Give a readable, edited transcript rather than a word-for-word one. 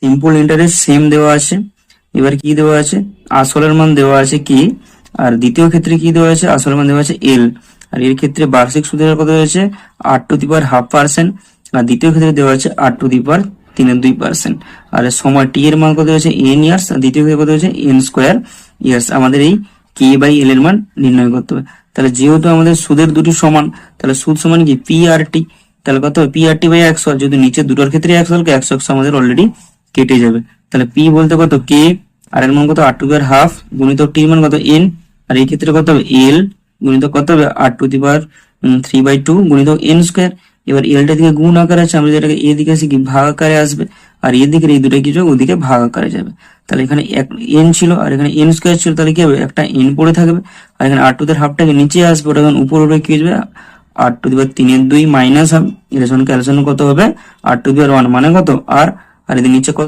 Simple interest same দেওয়া আছে। এবার কি দেওয়া আছে, আসলের মান দেওয়া আছে কি, আর দ্বিতীয় ক্ষেত্রে কি দেওয়া আছে, আসলের মান দেওয়া আছে এল, আর এর ক্ষেত্রে বার্ষিক সুদের হার কত হয়েছে 8^2%, আর দ্বিতীয় ক্ষেত্রে দেওয়া আছে 8^3.2%, আর সময় টি এর মান কত হয়েছে এন ইয়ার্স, আর দ্বিতীয় ক্ষেত্রে কত হয়েছে এন স্কোয়ার ইয়ার্স। আমাদের এই কে বাই এল এর মান নির্ণয় করতে হবে। তাহলে যেহেতু আমাদের সুদের দুটি সমান, তাহলে সুদ সমান কি পি আর টি, তাহলে কত হবে পি আর টি বাই 100, যদি নিচে দুটোর ক্ষেত্রে 100 আমাদের অলরেডি কেটে যাবে। তাহলে পি বলতে কত কে, আর এর মান কত 8^2 গুণিত টি মান কত এন, আর এই ক্ষেত্রে কত হবে এল গুণিত কত হবে 8^3/2 গুণিত এন স্কোয়ার। এবার এলটা দিকে গুণ আকারে আছে, আমরা যেটাকে এদিকে আসি কি ভাগ আকারে আসবে, আর এদিকে এই দুটো কি যাবে ওদিকে ভাগ আকারে যাবে। তাহলে এখানে এক এন ছিল আর এখানে এন স্কোয়ার ছিল, তাহলে কি হবে একটা এন পড়ে থাকবে, আর এখানে 8^2 নিচে আসবে, ওটা এখন উপর উপরে কি আসবে 8^3 মাইনাস হবে, ক্যালকুলেশন কত হবে 8^1 মানে কত আর, আর এদের নিচে কত